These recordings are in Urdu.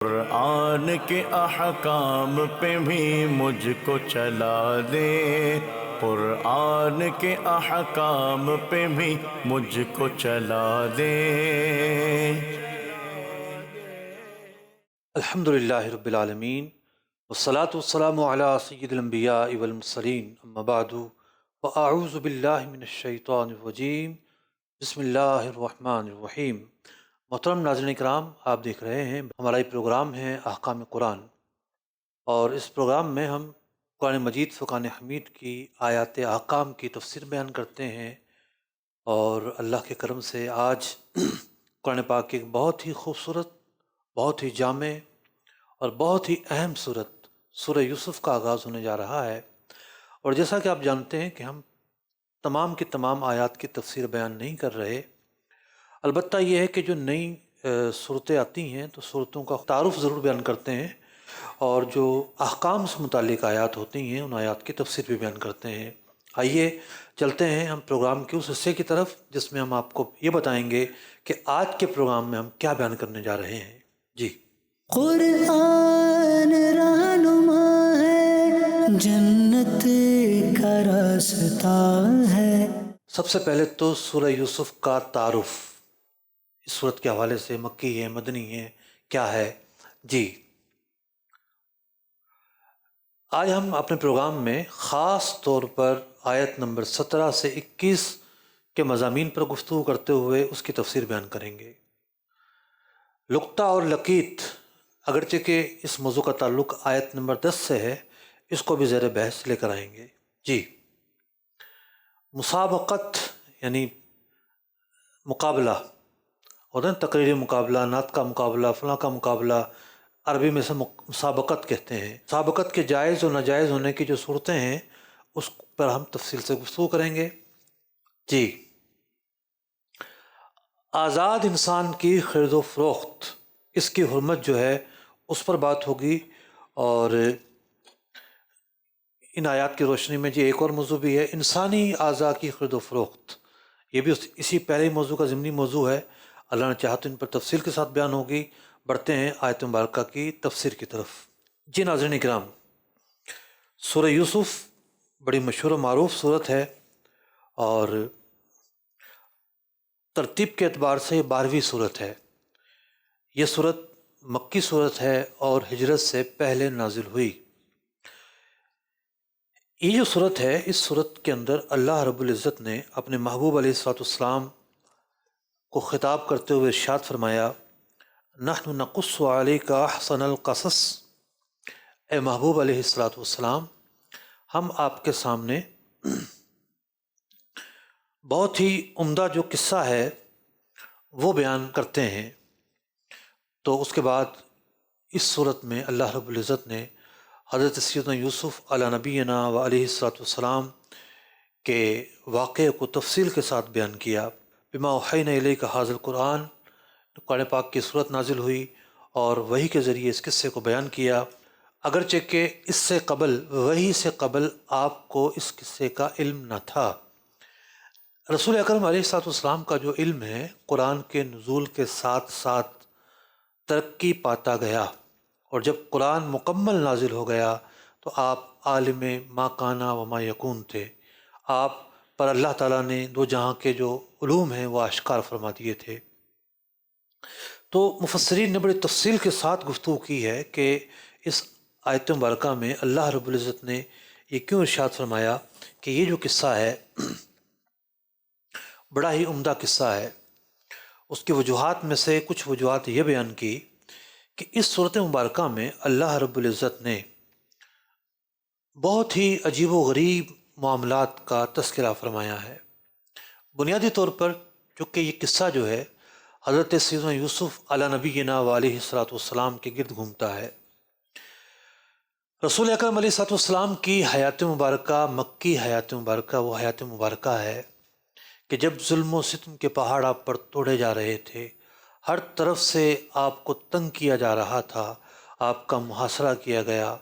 قرآن کے احکام پہ بھی مجھ کو چلا دے، قرآن کے احکام پہ بھی مجھ کو چلا دے۔ الحمدللہ رب العالمین والصلاة والسلام علی سید الانبیاء والمرسلین، اما بعد فاعوذ باللہ من الشیطان الرجیم، بسم اللہ الرحمن الرحیم۔ محترم ناظرین کرام، آپ دیکھ رہے ہیں ہمارا یہ پروگرام ہے احکام قرآن، اور اس پروگرام میں ہم قرآن مجید فرقان حمید کی آیات احکام کی تفسیر بیان کرتے ہیں، اور اللہ کے کرم سے آج قرآن پاک کی ایک بہت ہی خوبصورت، بہت ہی جامع اور بہت ہی اہم صورت سورہ یوسف کا آغاز ہونے جا رہا ہے۔ اور جیسا کہ آپ جانتے ہیں کہ ہم تمام کی تمام آیات کی تفسیر بیان نہیں کر رہے، البتہ یہ ہے کہ جو نئی صورتیں آتی ہیں تو صورتوں کا تعارف ضرور بیان کرتے ہیں، اور جو احکام سے متعلق آیات ہوتی ہیں ان آیات کی تفسیر بھی بیان کرتے ہیں۔ آئیے چلتے ہیں ہم پروگرام کے اس حصے کی طرف جس میں ہم آپ کو یہ بتائیں گے کہ آج کے پروگرام میں ہم کیا بیان کرنے جا رہے ہیں۔ جی، قرآن رہنما ہے، جنت کا راستہ ہے۔ سب سے پہلے تو سورہ یوسف کا تعارف اس صورت کے حوالے سے مکی ہے، مدنی ہے، کیا ہے؟ جی، آج ہم اپنے پروگرام میں خاص طور پر آیت نمبر 17 سے 21 کے مضامین پر گفتگو کرتے ہوئے اس کی تفسیر بیان کریں گے۔ لقطہ اور لقیت، اگرچہ کہ اس موضوع کا تعلق آیت نمبر 10 سے ہے، اس کو بھی زیر بحث لے کر آئیں گے۔ جی، مسابقت یعنی مقابلہ ہوتا ہے، تقریری مقابلہ، نعت کا مقابلہ، فلاں کا مقابلہ، عربی میں سے مسابقت کہتے ہیں۔ مسابقت کے جائز و ناجائز ہونے کی جو صورتیں ہیں اس پر ہم تفصیل سے گفتگو کریں گے۔ جی، آزاد انسان کی خرید و فروخت، اس کی حرمت جو ہے اس پر بات ہوگی، اور ان آیات کی روشنی میں جی ایک اور موضوع بھی ہے، انسانی اعضاء کی خرید و فروخت، یہ بھی اسی پہلے موضوع کا ضمنی موضوع ہے۔ اللہ نے چاہا تو ان پر تفصیل کے ساتھ بیان ہوگی۔ بڑھتے ہیں آیت مبارکہ کی تفسیر کی طرف۔ جی ناظرین اکرام، سورہ یوسف بڑی مشہور و معروف صورت ہے، اور ترتیب کے اعتبار سے یہ 12ویں صورت ہے۔ یہ صورت مکی صورت ہے اور ہجرت سے پہلے نازل ہوئی۔ یہ جو صورت ہے، اس صورت کے اندر اللہ رب العزت نے اپنے محبوب علیہ الصلوۃ والسلام کو خطاب کرتے ہوئے ارشاد فرمایا، نحن نقص علیک احسن القصص، اے محبوب علیہ الصلوۃ والسلام، ہم آپ کے سامنے بہت ہی عمدہ جو قصہ ہے وہ بیان کرتے ہیں۔ تو اس کے بعد اس صورت میں اللہ رب العزت نے حضرت سیدنا یوسف علی نبینا و علیہ الصلوۃ والسلام کے واقعے کو تفصیل کے ساتھ بیان کیا۔ بما اوحینا الیک ھذا القرآن، قرآن پاک کی صورت نازل ہوئی اور وحی کے ذریعے اس قصے کو بیان کیا، اگرچہ کہ اس سے قبل، وحی سے قبل آپ کو اس قصے کا علم نہ تھا۔ رسول اکرم علیہ الصلوۃ والسلام کا جو علم ہے قرآن کے نزول کے ساتھ ساتھ ترقی پاتا گیا، اور جب قرآن مکمل نازل ہو گیا تو آپ عالم ما کانا و ما یکون تھے۔ آپ پر اللہ تعالیٰ نے دو جہاں کے جو علوم ہیں وہ اشکار فرما دیے تھے۔ تو مفسرین نے بڑی تفصیل کے ساتھ گفتگو کی ہے کہ اس آیت مبارکہ میں اللہ رب العزت نے یہ کیوں ارشاد فرمایا کہ یہ جو قصہ ہے بڑا ہی عمدہ قصہ ہے۔ اس کی وجوہات میں سے کچھ وجوہات یہ بیان کی کہ اس صورت مبارکہ میں اللہ رب العزت نے بہت ہی عجیب و غریب معاملات کا تذکرہ فرمایا ہے۔ بنیادی طور پر چونکہ یہ قصہ جو ہے حضرت سیدنا یوسف علی نبینا و علیہ الصلوۃ والسلام کے گرد گھومتا ہے۔ رسول اکرم علیہ الصلوۃ والسلام کی حیات مبارکہ، مکی حیات مبارکہ، وہ حیات مبارکہ ہے کہ جب ظلم و ستم کے پہاڑ آپ پر توڑے جا رہے تھے، ہر طرف سے آپ کو تنگ کیا جا رہا تھا، آپ کا محاصرہ کیا گیا،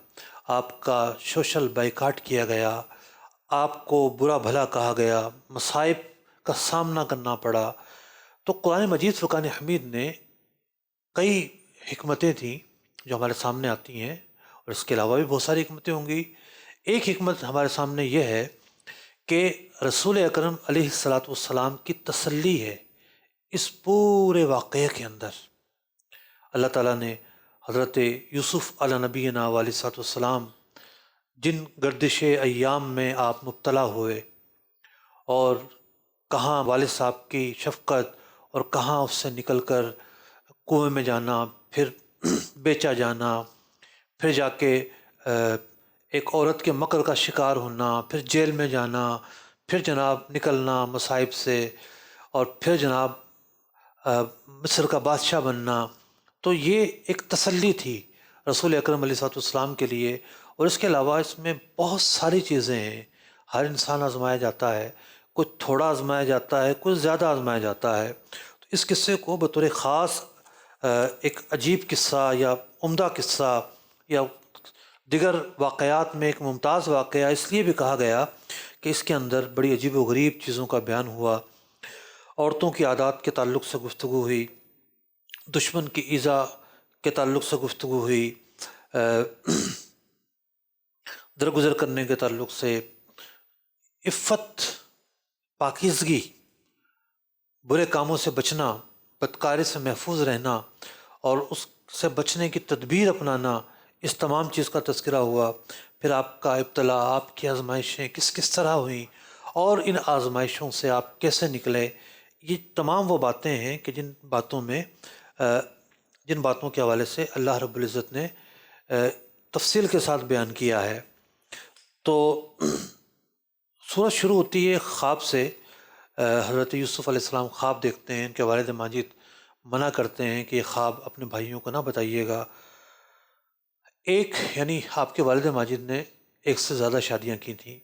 آپ کا سوشل بائیکاٹ کیا گیا، آپ کو برا بھلا کہا گیا، مصائب کا سامنا کرنا پڑا، تو قرآن مجید فرقان حمید نے کئی حکمتیں تھیں جو ہمارے سامنے آتی ہیں، اور اس کے علاوہ بھی بہت ساری حکمتیں ہوں گی، ایک حکمت ہمارے سامنے یہ ہے کہ رسول اکرم علیہ الصلاۃ والسلام کی تسلی ہے اس پورے واقعے کے اندر۔ اللہ تعالیٰ نے حضرت یوسف علیہ نبینا علیہ الصلاۃ والسلام جن گردش ایام میں آپ مبتلا ہوئے، اور کہاں والد صاحب کی شفقت اور کہاں اس سے نکل کر کنویں میں جانا، پھر بیچا جانا، پھر جا کے ایک عورت کے مکر کا شکار ہونا، پھر جیل میں جانا، پھر جناب نکلنا مصائب سے، اور پھر جناب مصر کا بادشاہ بننا، تو یہ ایک تسلی تھی رسول اکرم علیہ الصلوۃ والسلام کے لیے۔ اور اس کے علاوہ اس میں بہت ساری چیزیں ہیں، ہر انسان آزمایا جاتا ہے، کچھ تھوڑا آزمایا جاتا ہے، کچھ زیادہ آزمایا جاتا ہے۔ تو اس قصے کو بطور خاص ایک عجیب قصہ یا عمدہ قصہ یا دیگر واقعات میں ایک ممتاز واقعہ اس لیے بھی کہا گیا کہ اس کے اندر بڑی عجیب و غریب چیزوں کا بیان ہوا۔ عورتوں کی عادات کے تعلق سے گفتگو ہوئی، دشمن کی ایذا کے تعلق سے گفتگو ہوئی، درگزر کرنے کے تعلق سے، عفت، پاکیزگی، برے کاموں سے بچنا، بدکاری سے محفوظ رہنا اور اس سے بچنے کی تدبیر اپنانا، اس تمام چیز کا تذکرہ ہوا۔ پھر آپ کا ابتلا، آپ کی آزمائشیں کس طرح ہوئیں اور ان آزمائشوں سے آپ کیسے نکلے، یہ تمام وہ باتیں ہیں کہ جن باتوں کے حوالے سے اللہ رب العزت نے تفصیل کے ساتھ بیان کیا ہے۔ تو سورت شروع ہوتی ہے خواب سے۔ حضرت یوسف علیہ السلام خواب دیکھتے ہیں، ان کے والد ماجد منع کرتے ہیں کہ یہ خواب اپنے بھائیوں کو نہ بتائیے گا۔ یعنی آپ کے والد ماجد نے ایک سے زیادہ شادیاں کی تھیں،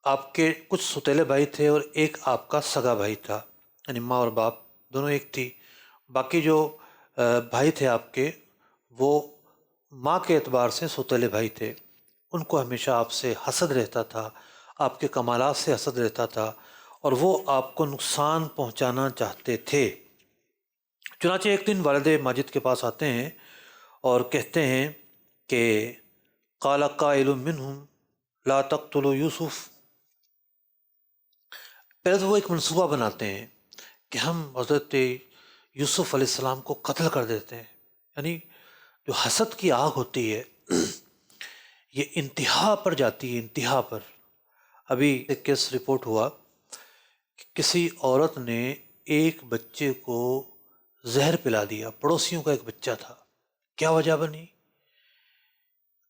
آپ کے کچھ ستیلے بھائی تھے اور ایک آپ کا سگا بھائی تھا، یعنی ماں اور باپ دونوں ایک تھی۔ باقی جو بھائی تھے آپ کے، وہ ماں کے اعتبار سے ستیلے بھائی تھے، ان کو ہمیشہ آپ سے حسد رہتا تھا، آپ کے کمالات سے حسد رہتا تھا، اور وہ آپ کو نقصان پہنچانا چاہتے تھے۔ چنانچہ ایک دن والد ماجد کے پاس آتے ہیں اور کہتے ہیں کہ قال قائل منہم لا تقتلوا یوسف۔ پہلے تو وہ ایک منصوبہ بناتے ہیں کہ ہم حضرت یوسف علیہ السلام کو قتل کر دیتے ہیں۔ یعنی جو حسد کی آگ ہوتی ہے یہ انتہا پر جاتی ہے، انتہا پر۔ ابھی ایک کیس رپورٹ ہوا کہ کسی عورت نے ایک بچے کو زہر پلا دیا، پڑوسیوں کا ایک بچہ تھا۔ کیا وجہ بنی؟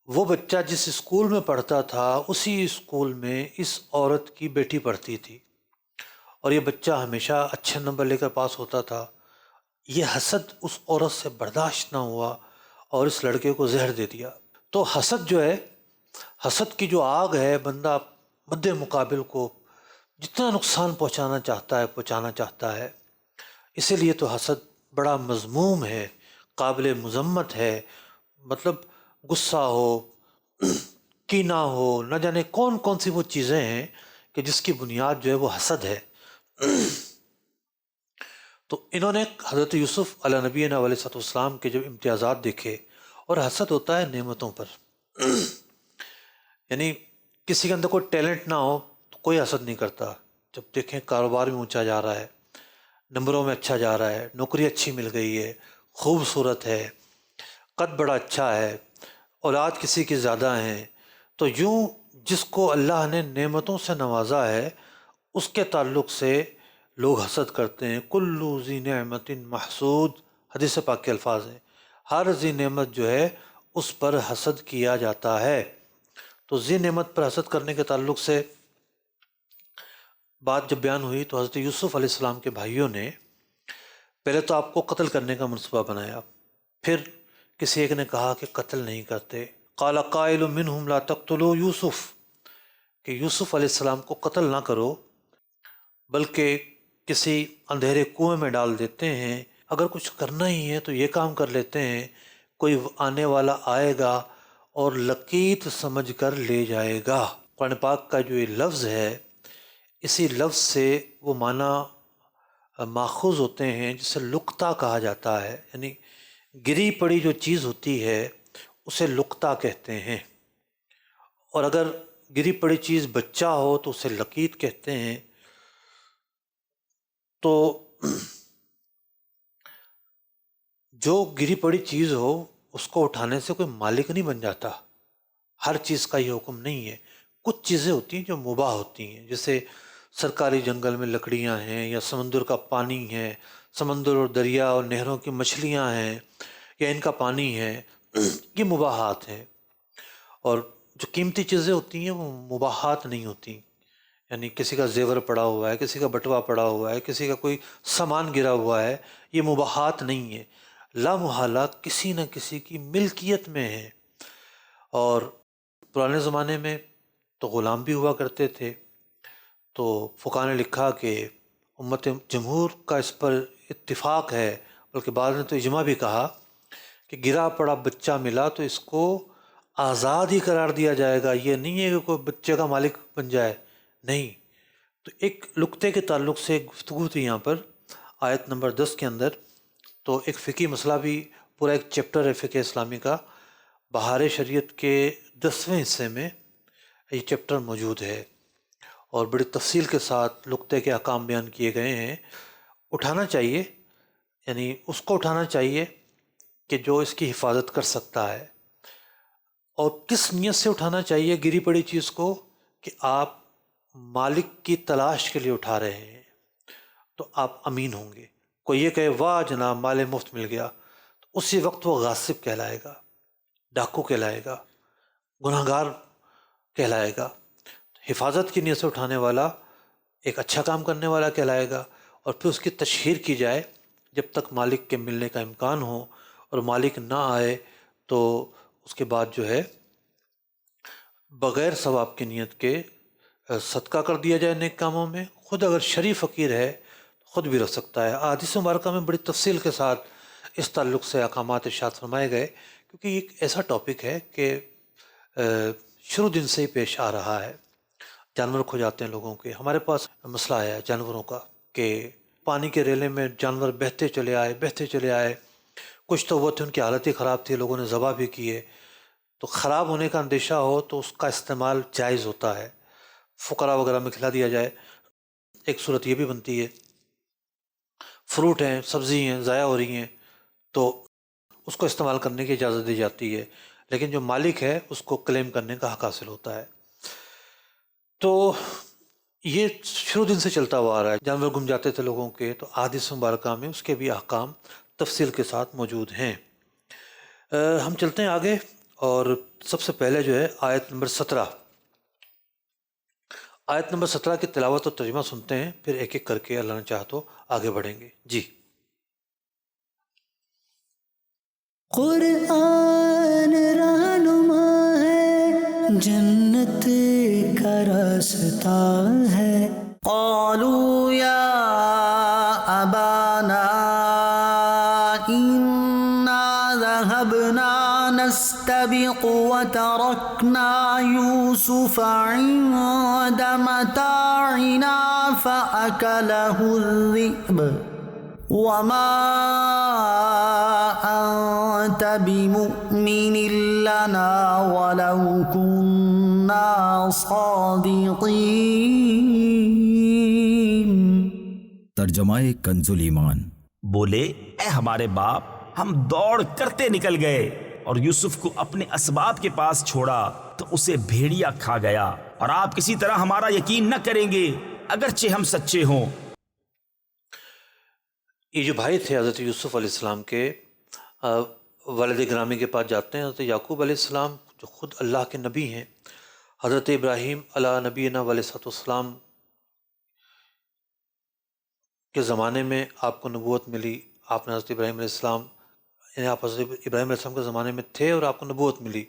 وہ بچہ جس اسکول میں پڑھتا تھا اسی اسکول میں اس عورت کی بیٹی پڑھتی تھی، اور یہ بچہ ہمیشہ اچھے نمبر لے کر پاس ہوتا تھا۔ یہ حسد اس عورت سے برداشت نہ ہوا اور اس لڑکے کو زہر دے دیا۔ تو حسد جو ہے، حسد کی جو آگ ہے، بندہ مد مقابل کو جتنا نقصان پہنچانا چاہتا ہے۔ اسی لیے تو حسد بڑا مذموم ہے، قابل مذمت ہے۔ مطلب غصہ ہو، کینہ ہو، نہ جانے کون کون سی وہ چیزیں ہیں کہ جس کی بنیاد جو ہے وہ حسد ہے۔ تو انہوں نے حضرت یوسف علیہ نبینا علیہ الصلوۃ والسلام کے جب امتیازات دیکھے، اور حسد ہوتا ہے نعمتوں پر، یعنی کسی کے اندر کوئی ٹیلنٹ نہ ہو تو کوئی حسد نہیں کرتا۔ جب دیکھیں کاروبار میں اونچا جا رہا ہے، نمبروں میں اچھا جا رہا ہے، نوکری اچھی مل گئی ہے، خوبصورت ہے، قد بڑا اچھا ہے، اولاد کسی کی زیادہ ہیں، تو یوں جس کو اللہ نے نعمتوں سے نوازا ہے اس کے تعلق سے لوگ حسد کرتے ہیں۔ کلُّ ذی نعمت محسود، حدیث پاک کے الفاظ ہیں، ہر ذی نعمت جو ہے اس پر حسد کیا جاتا ہے۔ تو ذی نعمت پر حسد کرنے کے تعلق سے بات جب بیان ہوئی تو حضرت یوسف علیہ السلام کے بھائیوں نے پہلے تو آپ کو قتل کرنے کا منصوبہ بنایا، پھر کسی ایک نے کہا کہ قتل نہیں کرتے۔ قال قائل منہم لا تقتلوا یوسف، کہ یوسف علیہ السلام کو قتل نہ کرو بلکہ کسی اندھیرے کنویں میں ڈال دیتے ہیں، اگر کچھ کرنا ہی ہے تو یہ کام کر لیتے ہیں، کوئی آنے والا آئے گا اور لقیط سمجھ کر لے جائے گا۔ قرآن پاک کا جو یہ لفظ ہے، اسی لفظ سے وہ معنی ماخوذ ہوتے ہیں جسے لقطہ کہا جاتا ہے، یعنی گری پڑی جو چیز ہوتی ہے اسے لقطہ کہتے ہیں، اور اگر گری پڑی چیز بچہ ہو تو اسے لقیط کہتے ہیں۔ تو جو گری پڑی چیز ہو اس کو اٹھانے سے کوئی مالک نہیں بن جاتا، ہر چیز کا یہ حکم نہیں ہے۔ کچھ چیزیں ہوتی ہیں جو مباح ہوتی ہیں، جیسے سرکاری جنگل میں لکڑیاں ہیں، یا سمندر کا پانی ہے، سمندر اور دریا اور نہروں کی مچھلیاں ہیں، یا ان کا پانی ہے، یہ مباحات ہیں۔ اور جو قیمتی چیزیں ہوتی ہیں وہ مباحات نہیں ہوتی، یعنی کسی کا زیور پڑا ہوا ہے، کسی کا بٹوا پڑا ہوا ہے، کسی کا کوئی سامان گرا ہوا ہے، یہ مباحات نہیں ہے، لا محالہ کسی نہ کسی کی ملکیت میں ہے۔ اور پرانے زمانے میں تو غلام بھی ہوا کرتے تھے، تو فقہا نے لکھا کہ امت جمہور کا اس پر اتفاق ہے، بلکہ بعض نے تو اجماع بھی کہا کہ گرا پڑا بچہ ملا تو اس کو آزاد ہی قرار دیا جائے گا، یہ نہیں ہے کہ کوئی بچے کا مالک بن جائے، نہیں۔ تو ایک نقطے کے تعلق سے گفتگو تھی یہاں پر آیت نمبر 10 کے اندر، تو ایک فقہی مسئلہ بھی، پورا ایک چیپٹر ہے فقہ اسلامی کا، بہار شریعت کے 10ویں حصے میں یہ چیپٹر موجود ہے، اور بڑی تفصیل کے ساتھ نقطے کے احکام بیان کیے گئے ہیں۔ اٹھانا چاہیے، یعنی اس کو اٹھانا چاہیے کہ جو اس کی حفاظت کر سکتا ہے، اور کس نیت سے اٹھانا چاہیے گری پڑی چیز کو، کہ آپ مالک کی تلاش کے لیے اٹھا رہے ہیں تو آپ امین ہوں گے۔ کوئی یہ کہے واہ جناب مال مفت مل گیا، تو اسی وقت وہ غاصب کہلائے گا، ڈاکو کہلائے گا، گناہ گار کہلائے گا۔ حفاظت کی نیت سے اٹھانے والا ایک اچھا کام کرنے والا کہلائے گا، اور پھر اس کی تشہیر کی جائے جب تک مالک کے ملنے کا امکان ہو، اور مالک نہ آئے تو اس کے بعد جو ہے بغیر ثواب کی نیت کے صدقہ کر دیا جائے نیک کاموں میں۔ خود اگر شریف فقیر ہے خود بھی رکھ سکتا ہے۔ احادیث مبارکہ میں بڑی تفصیل کے ساتھ اس تعلق سے احکامات ارشاد فرمائے گئے، کیونکہ یہ ایک ایسا ٹاپک ہے کہ شروع دن سے ہی پیش آ رہا ہے۔ جانور کھو جاتے ہیں لوگوں کے، ہمارے پاس مسئلہ آیا ہے جانوروں کا کہ پانی کے ریلے میں جانور بہتے چلے آئے، کچھ تو وہ تھے ان کی حالت ہی خراب تھی، لوگوں نے ذبح بھی کیے۔ تو خراب ہونے کا اندیشہ ہو تو اس کا استعمال جائز ہوتا ہے، فقراء وغیرہ میں کھلا دیا جائے۔ ایک صورت یہ بھی بنتی ہے، فروٹ ہیں، سبزی ہیں، ضائع ہو رہی ہیں تو اس کو استعمال کرنے کی اجازت دی جاتی ہے، لیکن جو مالک ہے اس کو کلیم کرنے کا حق حاصل ہوتا ہے۔ تو یہ شروع دن سے چلتا ہوا آ رہا ہے، جانور گم جاتے تھے لوگوں کے، تو احادیث مبارکہ میں اس کے بھی احکام تفصیل کے ساتھ موجود ہیں۔ ہم چلتے ہیں آگے، اور سب سے پہلے جو ہے آیت نمبر 17 کی تلاوت اور ترجمہ سنتے ہیں، پھر ایک ایک کر کے اللہ نے چاہا تو آگے بڑھیں گے۔ جی۔ قرآن رہنما ہے، جنت کا راستہ ہے۔ قالوا یا ابانا انا ذهبنا نستبق وتركنا يوسف عند متاعنا فأكله الذئب وما أنت بمؤمن لنا ولو كنا صادقين۔ ترجمہ کنز ایمان۔ بولے اے ہمارے باپ، ہم دوڑ کرتے نکل گئے اور یوسف کو اپنے اسباب کے پاس چھوڑا تو اسے بھیڑیا کھا گیا، اور آپ کسی طرح ہمارا یقین نہ کریں گے اگرچہ ہم سچے ہوں۔ یہ جو بھائی تھے حضرت یوسف علیہ السلام کے، والد گرامی کے پاس جاتے ہیں۔ حضرت یعقوب علیہ السلام جو خود اللہ کے نبی ہیں، حضرت ابراہیم علیہ نبینا علیہ السلام کے زمانے میں آپ کو نبوت ملی، آپ نے حضرت ابراہیم علیہ السلام، یعنی آپ حضرت ابراہیم علیہ السلام کے زمانے میں تھے اور آپ کو نبوت ملی،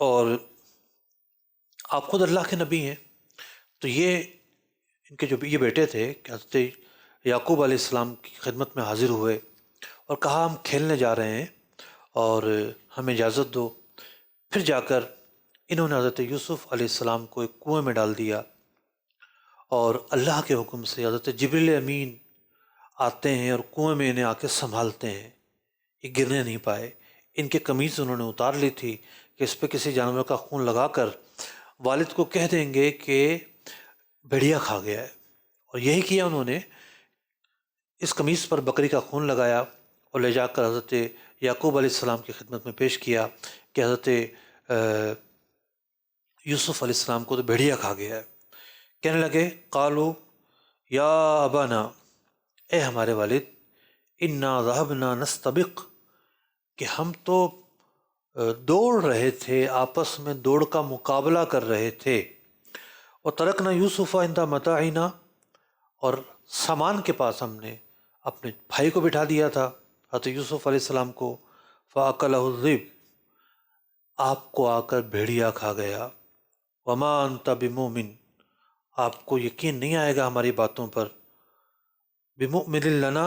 اور آپ خود اللہ کے نبی ہیں۔ تو یہ ان کے جو یہ بیٹے تھے کہ حضرت یعقوب علیہ السلام کی خدمت میں حاضر ہوئے اور کہا ہم کھیلنے جا رہے ہیں اور ہمیں اجازت دو۔ پھر جا کر انہوں نے حضرت یوسف علیہ السلام کو ایک کنویں میں ڈال دیا، اور اللہ کے حکم سے حضرت جبریل امین آتے ہیں اور کنویں میں انہیں آ کے سنبھالتے ہیں یہ گرنے نہیں پائے۔ ان کے قمیض انہوں نے اتار لی تھی کہ اس پہ کسی جانور کا خون لگا کر والد کو کہہ دیں گے کہ بھیڑیا کھا گیا ہے، اور یہی کیا انہوں نے۔ اس قمیص پر بکری کا خون لگایا اور لے جا کر حضرت یعقوب علیہ السلام کی خدمت میں پیش کیا کہ حضرت یوسف علیہ السلام کو تو بھیڑیا کھا گیا ہے۔ کہنے لگے قالو یا ابانا، اے ہمارے والد، انا ذهبنا نستبق، کہ ہم تو دوڑ رہے تھے، آپس میں دوڑ کا مقابلہ کر رہے تھے، اور ترکنا یوسف عند متاعنا، اور سامان کے پاس ہم نے اپنے بھائی کو بٹھا دیا تھا، حضرت یوسف علیہ السلام کو، فاکلہ الذئب، آپ کو آ کر بھیڑیا کھا گیا، وما انت بمؤمن، آپ کو یقین نہیں آئے گا ہماری باتوں پر، بمؤمن لنا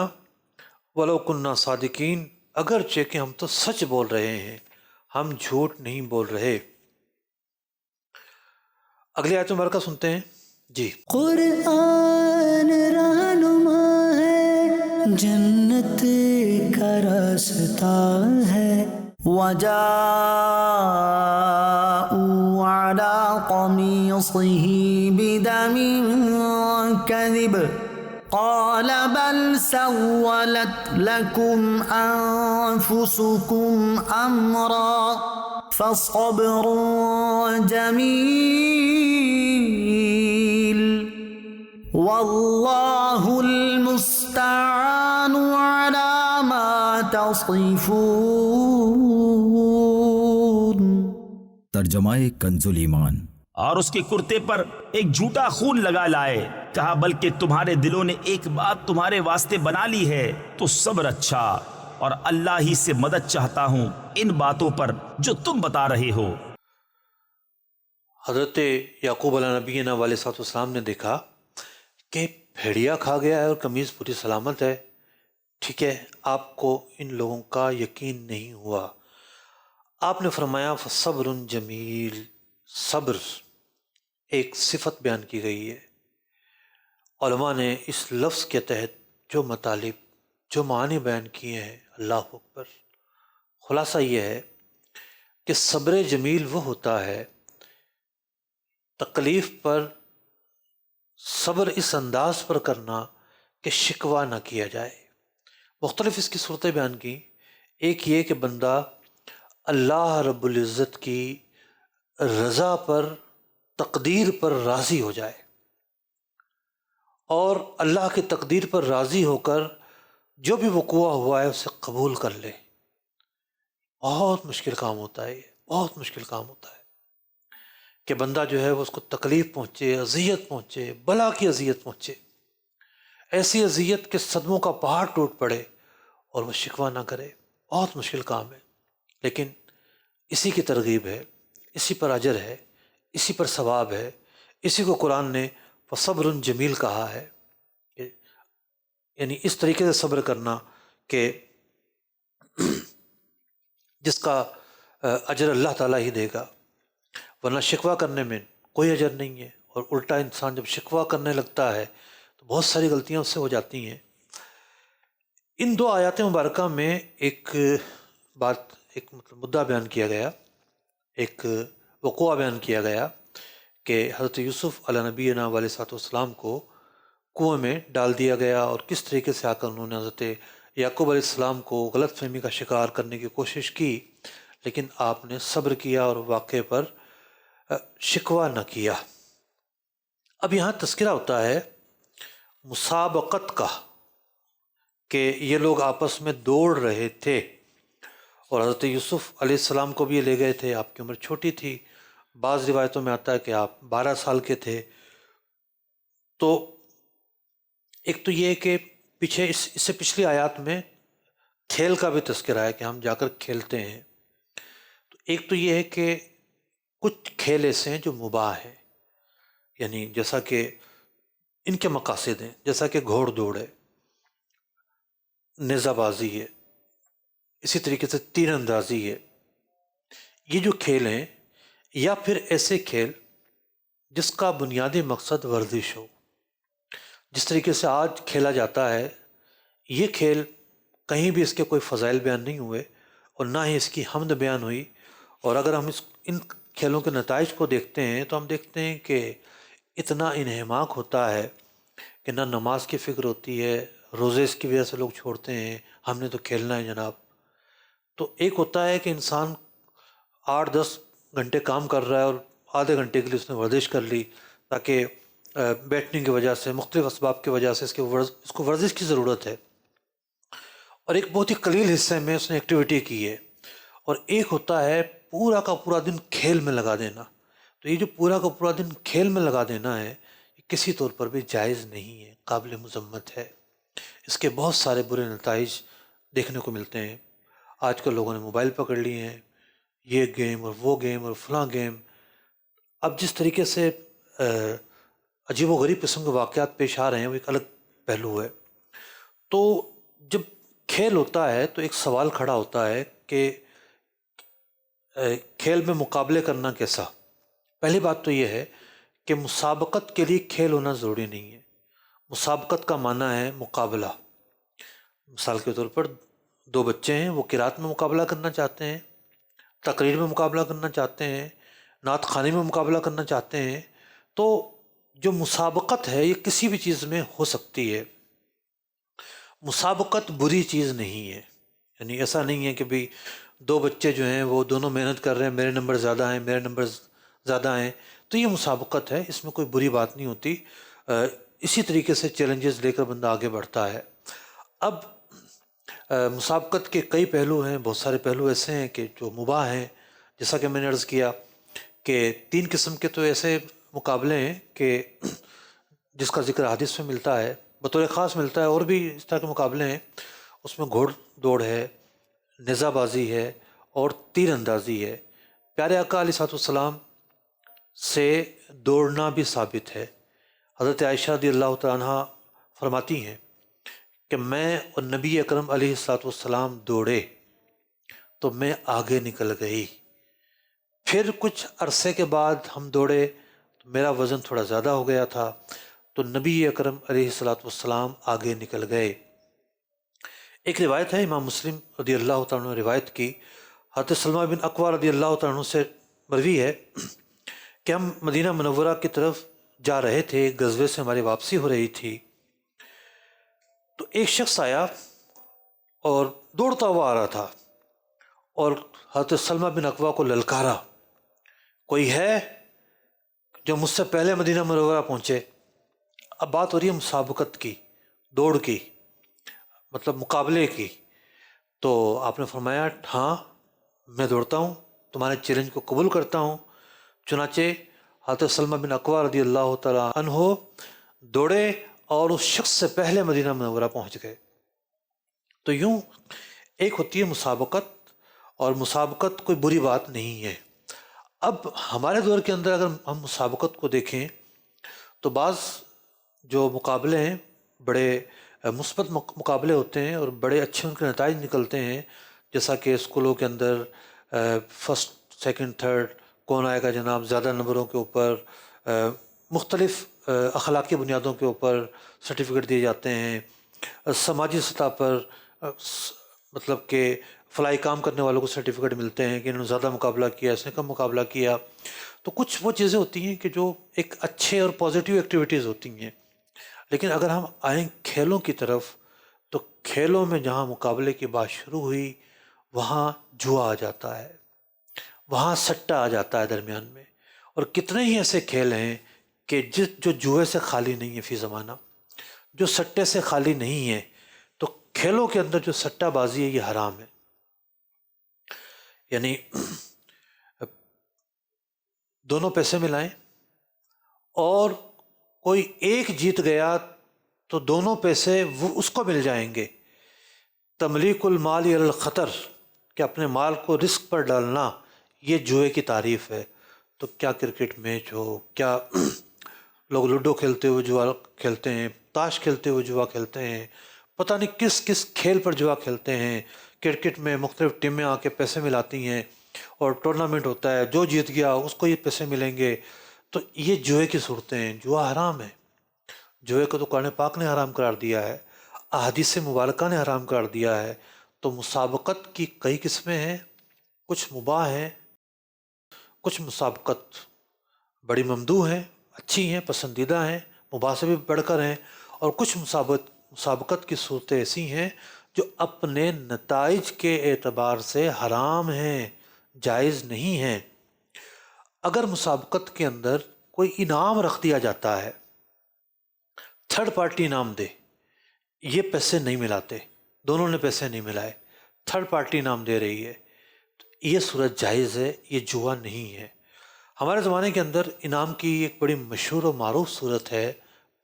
ولو کننا صادقین، اگرچہ کہ ہم تو سچ بول رہے ہیں، ہم جھوٹ نہیں بول رہے۔ اگلی آیت مبارکہ سنتے ہیں جی۔ قرآن رہنما ہے، جنت کا راستہ ہے، وجاءوا علی قمیصہ بدم کذب قال بل سولت لكم أنفسكم أمرا فصبر جميل والله المستعان على ما تصفون۔ ترجمہ کنز الایمان۔ اور اس کے کرتے پر ایک جھوٹا خون لگا لائے، کہا بلکہ تمہارے دلوں نے ایک بات تمہارے واسطے بنا لی ہے تو صبر اچھا، اور اللہ ہی سے مدد چاہتا ہوں ان باتوں پر جو تم بتا رہے ہو۔ حضرت یعقوب علیہ نبینا علیہ السلام نے دیکھا کہ بھیڑیا کھا گیا ہے اور قمیض پوری سلامت ہے۔ ٹھیک ہے، آپ کو ان لوگوں کا یقین نہیں ہوا۔ آپ نے فرمایا فصبر جمیل، صبر ایک صفت بیان کی گئی ہے۔ علماء نے اس لفظ کے تحت جو مطالب، جو معنی بیان کیے ہیں، اللہ اکبر، خلاصہ یہ ہے کہ صبر جمیل وہ ہوتا ہے تکلیف پر صبر اس انداز پر کرنا کہ شکوہ نہ کیا جائے۔ مختلف اس کی صورتیں بیان کی، ایک یہ کہ بندہ اللہ رب العزت کی رضا پر، تقدیر پر راضی ہو جائے، اور اللہ کی تقدیر پر راضی ہو کر جو بھی وقوع ہوا ہے اسے قبول کر لے۔ بہت مشکل کام ہوتا ہے، یہ بہت مشکل کام ہوتا ہے کہ بندہ جو ہے وہ اس کو تکلیف پہنچے، اذیت پہنچے، بلا کی اذیت پہنچے، ایسی اذیت کہ صدموں کا پہاڑ ٹوٹ پڑے اور وہ شکوہ نہ کرے۔ بہت مشکل کام ہے، لیکن اسی کی ترغیب ہے، اسی پر اجر ہے، اسی پر ثواب ہے، اسی کو قرآن نے فصبر جمیل کہا ہے، یعنی اس طریقے سے صبر کرنا کہ جس کا اجر اللہ تعالیٰ ہی دے گا، ورنہ شکوہ کرنے میں کوئی اجر نہیں ہے، اور الٹا انسان جب شکوہ کرنے لگتا ہے تو بہت ساری غلطیاں اس سے ہو جاتی ہیں۔ ان دو آیات مبارکہ میں ایک بات، ایک مدعا بیان کیا گیا، ایک وقوع بیان کیا گیا کہ حضرت یوسف علیہ نبینا علیہ السلام کو کنویں میں ڈال دیا گیا، اور کس طریقے سے آ کر انہوں نے حضرت یعقوب علیہ السلام کو غلط فہمی کا شکار کرنے کی کوشش کی، لیکن آپ نے صبر کیا اور واقعے پر شکوہ نہ کیا۔ اب یہاں تذکرہ ہوتا ہے مسابقت کا، کہ یہ لوگ آپس میں دوڑ رہے تھے، اور حضرت یوسف علیہ السلام کو بھی یہ لے گئے تھے، آپ کی عمر چھوٹی تھی، بعض روایتوں میں آتا ہے کہ آپ 12 سال کے تھے۔ تو ایک تو یہ کہ پیچھے اس سے پچھلی آیات میں کھیل کا بھی تذکرہ ہے کہ ہم جا کر کھیلتے ہیں۔ تو ایک تو یہ ہے کہ کچھ کھیل ایسے ہیں جو مباح ہیں، یعنی جیسا کہ ان کے مقاصد ہیں، جیسا کہ گھوڑ دوڑ ہے، نیزہ بازی ہے، اسی طریقے سے تیر اندازی ہے۔ یہ جو کھیل ہیں، یا پھر ایسے کھیل جس کا بنیادی مقصد ورزش ہو، جس طریقے سے آج کھیلا جاتا ہے، یہ کھیل کہیں بھی اس کے کوئی فضائل بیان نہیں ہوئے اور نہ ہی اس کی حمد بیان ہوئی. اور اگر ہم ان کھیلوں کے نتائج کو دیکھتے ہیں تو ہم دیکھتے ہیں کہ اتنا انہماک ہوتا ہے کہ نہ نماز کی فکر ہوتی ہے، روزے اس کی وجہ سے لوگ چھوڑتے ہیں، ہم نے تو کھیلنا ہے جناب. تو ایک ہوتا ہے کہ انسان 8-10 گھنٹے کام کر رہا ہے اور آدھے گھنٹے کے لیے اس نے ورزش کر لی تاکہ بیٹھنے کی وجہ سے، مختلف اسباب کی وجہ سے اس کو ورزش کی ضرورت ہے، اور ایک بہت ہی قلیل حصے میں اس نے ایکٹیویٹی کی ہے. اور ایک ہوتا ہے پورا کا پورا دن کھیل میں لگا دینا. تو یہ جو پورا کا پورا دن کھیل میں لگا دینا ہے یہ کسی طور پر بھی جائز نہیں ہے، قابل مذمت ہے. اس کے بہت سارے برے نتائج دیکھنے کو ملتے ہیں. آج کل لوگوں نے موبائل پکڑ لیے ہیں، یہ گیم اور وہ گیم اور فلاں گیم. اب جس طریقے سے عجیب و غریب قسم کے واقعات پیش آ رہے ہیں وہ ایک الگ پہلو ہے. تو جب کھیل ہوتا ہے تو ایک سوال کھڑا ہوتا ہے کہ کھیل میں مقابلے کرنا کیسا. پہلی بات تو یہ ہے کہ مسابقت کے لیے کھیل ہونا ضروری نہیں ہے. مسابقت کا معنی ہے مقابلہ. مثال کے طور پر 2 بچے ہیں، وہ قرات میں مقابلہ کرنا چاہتے ہیں، تقریر میں مقابلہ کرنا چاہتے ہیں، نعت خوانی میں مقابلہ کرنا چاہتے ہیں. تو جو مسابقت ہے یہ کسی بھی چیز میں ہو سکتی ہے. مسابقت بری چیز نہیں ہے. یعنی ایسا نہیں ہے کہ بھئی 2 بچے جو ہیں وہ دونوں محنت کر رہے ہیں، میرے نمبر زیادہ ہیں، میرے نمبر زیادہ ہیں، تو یہ مسابقت ہے، اس میں کوئی بری بات نہیں ہوتی. اسی طریقے سے چیلنجز لے کر بندہ آگے بڑھتا ہے. اب مسابقت کے کئی پہلو ہیں، بہت سارے پہلو ایسے ہیں کہ جو مباح ہیں. جیسا کہ میں نے عرض کیا کہ 3 قسم کے تو ایسے مقابلے ہیں کہ جس کا ذکر حدیث میں ملتا ہے، بطور خاص ملتا ہے. اور بھی اس طرح کے مقابلے ہیں، اس میں گھوڑ دوڑ ہے، نیزہ بازی ہے اور تیر اندازی ہے. پیارے آقا علیہ السلام سے دوڑنا بھی ثابت ہے. حضرت عائشہ رضی اللہ تعالیٰ عنہ فرماتی ہیں کہ میں اور نبی اکرم علیہ السلام دوڑے تو میں آگے نکل گئی. پھر کچھ عرصے کے بعد ہم دوڑے تو میرا وزن تھوڑا زیادہ ہو گیا تھا، تو نبی اکرم علیہ السلام آگے نکل گئے. ایک روایت ہے، امام مسلم رضی اللہ تعالیٰ عنہ نے روایت کی، حضرت سلمہ بن اکوع رضی اللہ تعالیٰ عنہ سے مروی ہے کہ ہم مدینہ منورہ کی طرف جا رہے تھے، غزوے سے ہماری واپسی ہو رہی تھی. تو ایک شخص آیا اور دوڑتا ہوا آ رہا تھا اور حضرت سلمہ بن اکوع کو للکارا، کوئی ہے جو مجھ سے پہلے مدینہ منورہ پہنچے. اب بات ہو رہی ہے مسابقت کی، دوڑ کی، مطلب مقابلے کی. تو آپ نے فرمایا ہاں میں دوڑتا ہوں، تمہارے چیلنج کو قبول کرتا ہوں. چنانچہ حضرت سلمہ بن اکوع رضی اللہ تعالیٰ عنہ دوڑے اور اس شخص سے پہلے مدینہ منورہ پہنچ گئے. تو یوں ایک ہوتی ہے مسابقت، اور مسابقت کوئی بری بات نہیں ہے. اب ہمارے دور کے اندر اگر ہم مسابقت کو دیکھیں تو بعض جو مقابلے ہیں بڑے مثبت مقابلے ہوتے ہیں اور بڑے اچھے ان کے نتائج نکلتے ہیں. جیسا کہ اسکولوں کے اندر فرسٹ سیکنڈ تھرڈ کون آئے گا جناب، زیادہ نمبروں کے اوپر مختلف اخلاقی بنیادوں کے اوپر سرٹیفکیٹ دیے جاتے ہیں. سماجی سطح پر مطلب کہ فلاحی کام کرنے والوں کو سرٹیفکیٹ ملتے ہیں کہ انہوں نے زیادہ مقابلہ کیا، اس نے کم مقابلہ کیا. تو کچھ وہ چیزیں ہوتی ہیں کہ جو ایک اچھے اور پازیٹیو ایکٹیویٹیز ہوتی ہیں. لیکن اگر ہم آئیں کھیلوں کی طرف تو کھیلوں میں جہاں مقابلے کی بات شروع ہوئی وہاں جوا آ جاتا ہے، وہاں سٹہ آ جاتا ہے درمیان میں. اور کتنے ہی ایسے کھیل ہیں کہ جو جوئے سے خالی نہیں ہے فی زمانہ، جو سٹے سے خالی نہیں ہے. تو کھیلوں کے اندر جو سٹہ بازی ہے یہ حرام ہے. یعنی دونوں پیسے ملائیں اور کوئی ایک جیت گیا تو دونوں پیسے وہ اس کو مل جائیں گے. تملیک المال علی الخطر، کہ اپنے مال کو رسک پر ڈالنا، یہ جوئے کی تعریف ہے. تو کیا کرکٹ میچ ہو، کیا لوگ لوڈو کھیلتے ہوئے جوا کھیلتے ہیں، تاش کھیلتے ہوئے جوا کھیلتے ہیں، پتہ نہیں کس کس کھیل پر جوا کھیلتے ہیں. کرکٹ میں مختلف ٹیمیں آ کے پیسے ملاتی ہیں اور ٹورنامنٹ ہوتا ہے، جو جیت گیا اس کو یہ پیسے ملیں گے. تو یہ جوئے کی صورتیں ہیں. جوا حرام ہے، جوئے کو تو قرآن پاک نے حرام قرار دیا ہے. احادیث مبارکہ نے حرام کر دیا ہے۔ تو مسابقت کی کئی قسمیں ہیں، کچھ مباح ہیں، کچھ مسابقت بڑی ممدوح ہیں، اچھی ہیں، پسندیدہ ہیں، مباح سے بھی بڑھ کر ہیں، اور کچھ مسابقت کی صورتیں ایسی ہیں جو اپنے نتائج کے اعتبار سے حرام ہیں، جائز نہیں ہیں۔ اگر مسابقت کے اندر کوئی انعام رکھ دیا جاتا ہے، تھرڈ پارٹی انعام دے، یہ پیسے نہیں ملاتے، دونوں نے پیسے نہیں ملائے، تھرڈ پارٹی انعام دے رہی ہے، تو یہ صورت جائز ہے، یہ جوا نہیں ہے۔ ہمارے زمانے کے اندر انعام کی ایک بڑی مشہور و معروف صورت ہے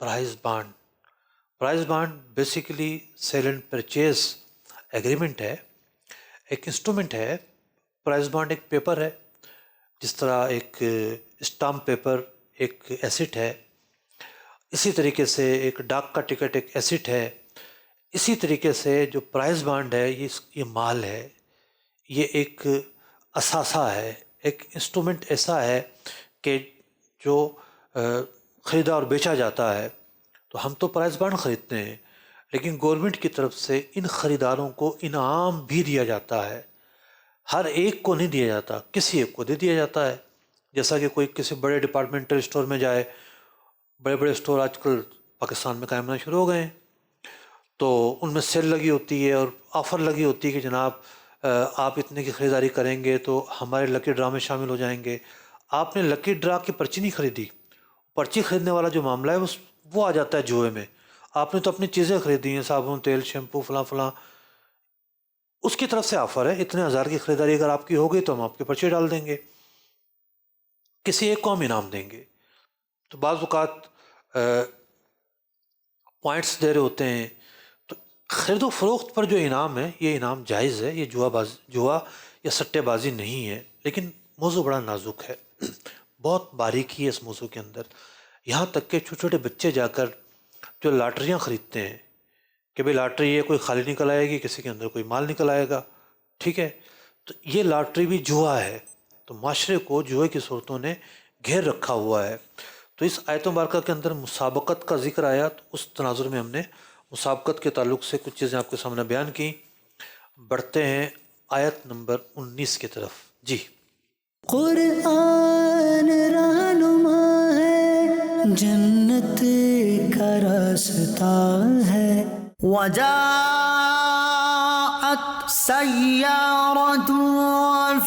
prize bond. Prize bond basically sale and purchase agreement ہے، ایک انسٹرومنٹ ہے۔ پرائز بانڈ ایک پیپر ہے، جس طرح ایک اسٹامپ پیپر ایک ایسٹ ہے، اسی طریقے سے ایک ڈاک کا ٹکٹ ایک ایسٹ ہے، اسی طریقے سے جو پرائز بانڈ ہے یہ مال ہے، یہ ایک اثاثہ ہے، ایک انسٹرومنٹ ایسا ہے کہ جو خریدا اور بیچا جاتا ہے۔ تو ہم تو پرائز بانڈ خریدتے ہیں، لیکن گورنمنٹ کی طرف سے ان خریداروں کو انعام بھی دیا جاتا ہے۔ ہر ایک کو نہیں دیا جاتا، کسی ایک کو دے دیا جاتا ہے۔ جیسا کہ کوئی کسی بڑے ڈپارٹمنٹل اسٹور میں جائے، بڑے بڑے اسٹور آج کل پاکستان میں قائم ہونا شروع ہو گئے ہیں، تو ان میں سیل لگی ہوتی ہے اور آفر لگی ہوتی ہے کہ جناب آپ اتنے کی خریداری کریں گے تو ہمارے لکی ڈرا میں شامل ہو جائیں گے۔ آپ نے لکی ڈرا کی پرچی نہیں خریدی، پرچی خریدنے والا جو معاملہ ہے وہ آ جاتا ہے جوئے میں۔ آپ نے تو اپنی چیزیں خریدی ہیں، صابن، تیل، شیمپو، فلاں فلاں، اس کی طرف سے آفر ہے، اتنے ہزار کی خریداری اگر آپ کی ہو گئی تو ہم آپ کے پرچے ڈال دیں گے، کسی ایک کو ہم انعام دیں گے۔ تو بعض اوقات پوائنٹس دے رہے ہوتے ہیں، تو خرید و فروخت پر جو انعام ہے یہ انعام جائز ہے، یہ جوا یا سٹے بازی نہیں ہے۔ لیکن موضوع بڑا نازک ہے، بہت باریکی ہے اس موضوع کے اندر، یہاں تک کہ چھوٹے چھوٹے بچے جا کر جو لاٹریاں خریدتے ہیں کہ بھئی لاٹری ہے، کوئی خالی نکل آئے گی، کسی کے اندر کوئی مال نکل آئے گا، ٹھیک ہے، تو یہ لاٹری بھی جوا ہے۔ تو معاشرے کو جوئے کی صورتوں نے گھیر رکھا ہوا ہے۔ تو اس آیت مبارکہ کے اندر مسابقت کا ذکر آیا، تو اس تناظر میں ہم نے مسابقت کے تعلق سے کچھ چیزیں آپ کے سامنے بیان کی۔ بڑھتے ہیں آیت نمبر 19 کی طرف۔ جی قرآن رہنما ہے، جنت کا راستہ ہے۔ وجاءت سیارۃ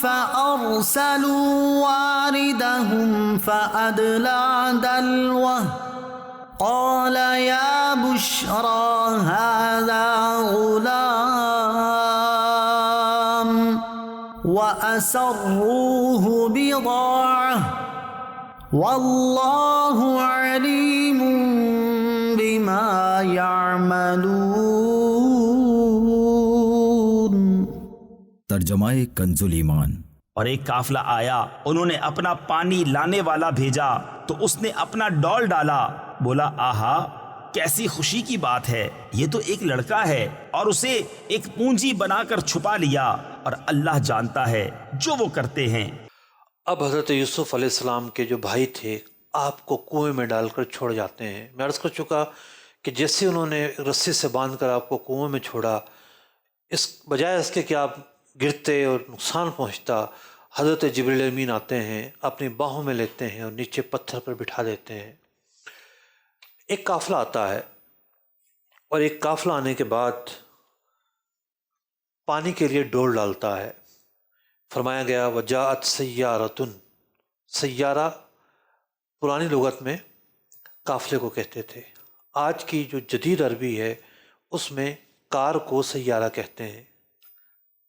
فأرسلوا واردهم فأدلى دلوه قال يا بشرى هذا غلام وأسروه بضاعة والله عليم بما يعملون۔ ترجمہ کنز الایمان۔ اور ایک قافلہ آیا، انہوں نے اپنا پانی لانے والا بھیجا تو اس نے اپنا ڈول ڈالا، بولا آہا کیسی خوشی کی بات ہے، یہ تو ایک لڑکا ہے، اور اسے ایک پونجی بنا کر چھپا لیا، اور اللہ جانتا ہے جو وہ کرتے ہیں۔ اب حضرت یوسف علیہ السلام کے جو بھائی تھے آپ کو کنویں میں ڈال کر چھوڑ جاتے ہیں۔ میں عرض کر چکا کہ جیسے انہوں نے رسی سے باندھ کر آپ کو کنویں میں چھوڑا، اس بجائے اس کے کہ آپ گرتے اور نقصان پہنچتا، حضرت جبریل امین آتے ہیں، اپنی باہوں میں لیتے ہیں اور نیچے پتھر پر بٹھا دیتے ہیں۔ ایک قافلہ آتا ہے، اور ایک قافلہ آنے کے بعد پانی کے لیے ڈول ڈالتا ہے۔ فرمایا گیا وجاءت سیارۃ، سیارہ پرانی لغت میں قافلے کو کہتے تھے، آج کی جو جدید عربی ہے اس میں کار کو سیارہ کہتے ہیں،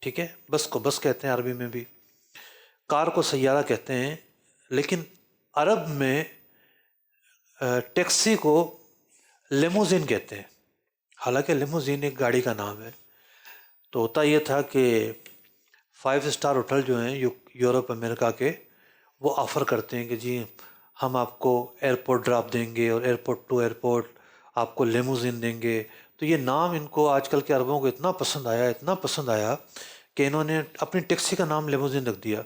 ٹھیک ہے، بس کو بس کہتے ہیں عربی میں بھی، کار کو سیارہ کہتے ہیں۔ لیکن عرب میں ٹیکسی کو لیموزین کہتے ہیں، حالانکہ لیموزین ایک گاڑی کا نام ہے۔ تو ہوتا یہ تھا کہ 5 اسٹار ہوٹل جو ہیں یورپ امریکہ کے، وہ آفر کرتے ہیں کہ جی ہم آپ کو ایئرپورٹ ڈراپ دیں گے اور ایئرپورٹ ٹو ایئرپورٹ آپ کو لیموزین دیں گے۔ تو یہ نام ان کو آج کل کے عربوں کو اتنا پسند آیا کہ انہوں نے اپنی ٹیکسی کا نام لیموزین رکھ دیا۔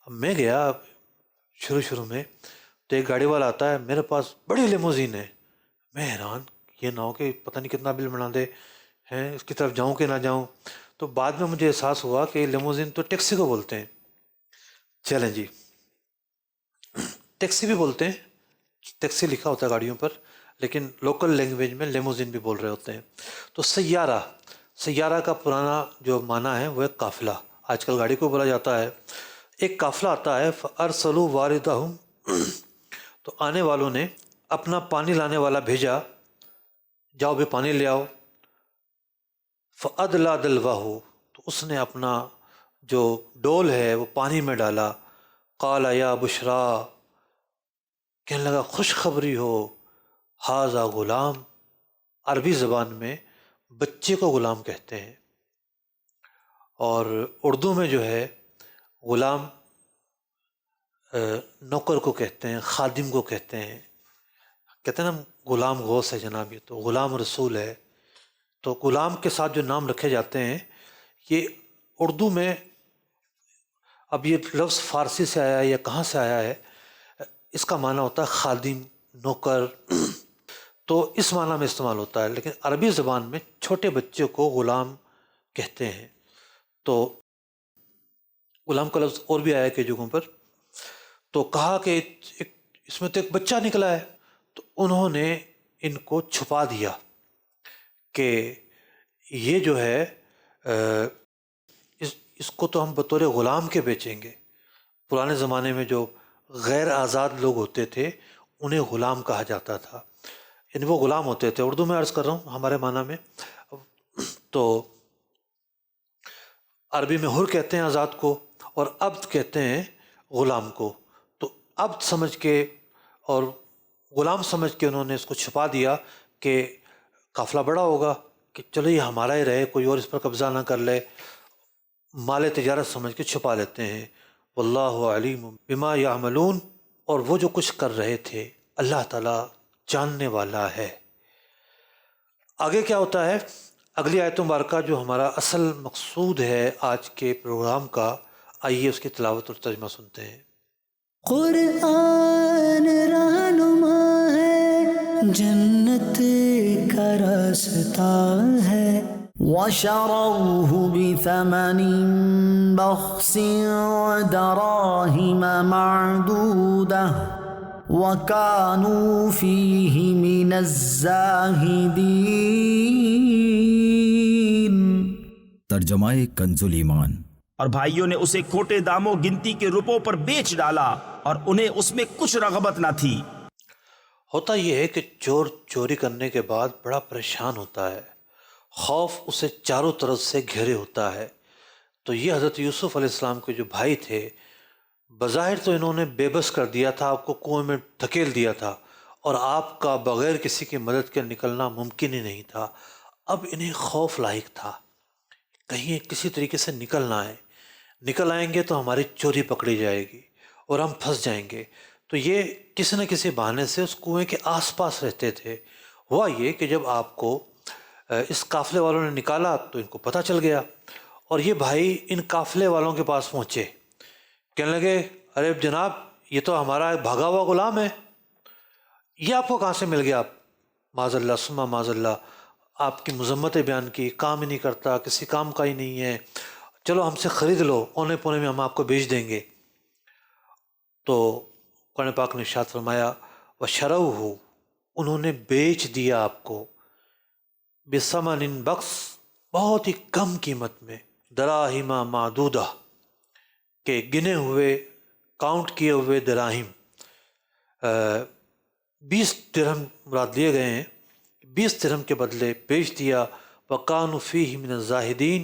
اب میں گیا شروع میں تو ایک گاڑی والا آتا ہے، میرے پاس بڑی لیموزین ہے، میں حیران یہ نہ ہو کہ پتہ نہیں کتنا بل بنا دے ہیں، اس کی طرف جاؤں کہ نہ جاؤں. تو بعد میں مجھے احساس ہوا کہ لیموزین تو ٹیکسی کو بولتے ہیں. چلیں جی، ٹیکسی بھی بولتے ہیں، ٹیکسی لکھا ہوتا ہے گاڑیوں پر، لیکن لوکل لینگویج میں لیموزین بھی بول رہے ہوتے ہیں. تو سیارہ کا پرانا جو معنی ہے وہ ایک قافلہ، آج کل گاڑی کو بولا جاتا ہے. ایک قافلہ آتا ہے، فَأَرْسَلُوا وَارِدَهُمْ، تو آنے والوں نے اپنا پانی لانے والا بھیجا، جاؤ بھی پانی لے آؤ. فَأَدْلَى دَلْوَهُ، تو اس نے اپنا جو ڈول ہے وہ پانی میں ڈالا. قَالَ يَا بُشْرَا، کہنے لگا خوشخبری ہو، ھذا غلام. عربی زبان میں بچے کو غلام کہتے ہیں، اور اردو میں جو ہے غلام نوکر کو کہتے ہیں، خادم کو کہتے ہیں. کہتے ہیں نا غلام غوث ہے جناب، یہ تو غلام رسول ہے. تو غلام کے ساتھ جو نام رکھے جاتے ہیں یہ اردو میں، اب یہ لفظ فارسی سے آیا ہے یا کہاں سے آیا ہے، اس کا معنی ہوتا ہے خادم، نوکر، تو اس معنی میں استعمال ہوتا ہے. لیکن عربی زبان میں چھوٹے بچے کو غلام کہتے ہیں. تو غلام کا لفظ اور بھی آیا ہے کئی جگہوں پر. تو کہا کہ اس میں تو ایک بچہ نکلا ہے. تو انہوں نے ان کو چھپا دیا کہ یہ جو ہے اس کو تو ہم بطور غلام کے بیچیں گے. پرانے زمانے میں جو غیر آزاد لوگ ہوتے تھے انہیں غلام کہا جاتا تھا، یعنی وہ غلام ہوتے تھے. اردو میں عرض کر رہا ہوں، ہمارے معنی میں تو عربی میں حر کہتے ہیں آزاد کو، اور عبد کہتے ہیں غلام کو. تو عبد سمجھ کے اور غلام سمجھ کے انہوں نے اس کو چھپا دیا کہ قافلہ بڑا ہوگا، کہ چلو یہ ہمارا ہی رہے، کوئی اور اس پر قبضہ نہ کر لے. مال تجارت سمجھ کے چھپا لیتے ہیں. واللہ علیم بما یعملون، اور وہ جو کچھ کر رہے تھے اللہ تعالیٰ جاننے والا ہے. آگے کیا ہوتا ہے؟ اگلی آیت مبارکہ جو ہمارا اصل مقصود ہے آج کے پروگرام کا، آئیے اس کی تلاوت اور ترجمہ سنتے ہیں. قرآن رہنما ہے، جنت کا راستہ ہے. وَشَرَوْهُ بِثَمَنٍ بَخْسٍ دَرَاهِمَ مَعْدُودَةٍ وَكَانُوا فِيهِ مِنَ الزَّاهِدِينَ. ترجمہ کنز الایمان. اور بھائیوں نے اسے کھوٹے داموں گنتی کے روپوں پر بیچ ڈالا اور انہیں اس میں کچھ رغبت نہ تھی. ہوتا یہ ہے کہ چور چوری کرنے کے بعد بڑا پریشان ہوتا ہے، خوف اسے چاروں طرف سے گھیرے ہوتا ہے. تو یہ حضرت یوسف علیہ السلام کے جو بھائی تھے، بظاہر تو انہوں نے بے بس کر دیا تھا، آپ کو کنویں میں دھکیل دیا تھا، اور آپ کا بغیر کسی کی مدد کے نکلنا ممکن ہی نہیں تھا. اب انہیں خوف لاحق تھا، کہیں کسی طریقے سے نکل نہ آئے، نکل آئیں گے تو ہماری چوری پکڑی جائے گی اور ہم پھنس جائیں گے. تو یہ کسی نہ کسی بہانے سے اس کنویں کے آس پاس رہتے تھے. ہوا یہ کہ جب آپ کو اس قافلے والوں نے نکالا تو ان کو پتہ چل گیا، اور یہ بھائی ان قافلے والوں کے پاس پہنچے، کہنے لگے ارے جناب یہ تو ہمارا بھاگا ہوا غلام ہے، یہ آپ کو کہاں سے مل گیا؟ معاذ اللہ ثم معاذ اللہ، آپ کی مذمتیں بیان کی، کام ہی نہیں کرتا، کسی کام کا ہی نہیں ہے، چلو ہم سے خرید لو، اونے پونے میں ہم آپ کو بیچ دیں گے. تو قرآن پاک نے ارشاد فرمایا وَشَرَوْهُ، انہوں نے بیچ دیا آپ کو، بِثَمَنٍ بخس، بہت ہی کم قیمت میں، دراہم معدودہ، کہ گنے ہوئے، کاؤنٹ کیے ہوئے دراہم، 20 درہم مراد لیے گئے ہیں، 20 درہم کے بدلے بیچ دیا. وَكَانُوا فِيهِ مِنَ الزَّاهِدِينَ،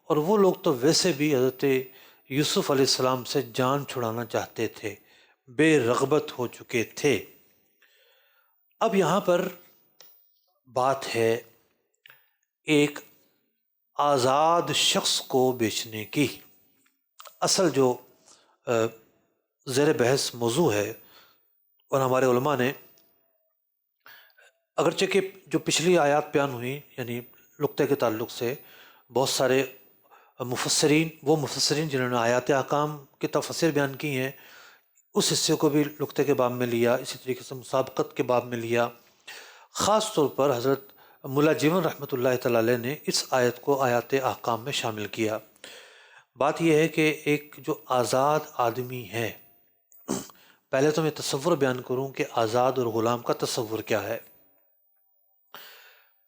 اور وہ لوگ تو ویسے بھی حضرت یوسف علیہ السلام سے جان چھڑانا چاہتے تھے، بے رغبت ہو چکے تھے. اب یہاں پر بات ہے ایک آزاد شخص کو بیچنے کی. اصل جو زیر بحث موضوع ہے، اور ہمارے علماء نے اگرچہ کہ جو پچھلی آیات بیان ہوئی یعنی نقطے کے تعلق سے، بہت سارے مفسرین جنہوں نے آیات احکام کی تفسیر بیان کی ہیں، اس حصے کو بھی نقطے کے باب میں لیا، اسی طریقے سے مسابقت کے باب میں لیا. خاص طور پر حضرت ملا جیون رحمۃ اللہ تعالی علیہ نے اس آیت کو آیات احکام میں شامل کیا۔ بات یہ ہے کہ ایک جو آزاد آدمی ہے، پہلے تو میں تصور بیان کروں کہ آزاد اور غلام کا تصور کیا ہے۔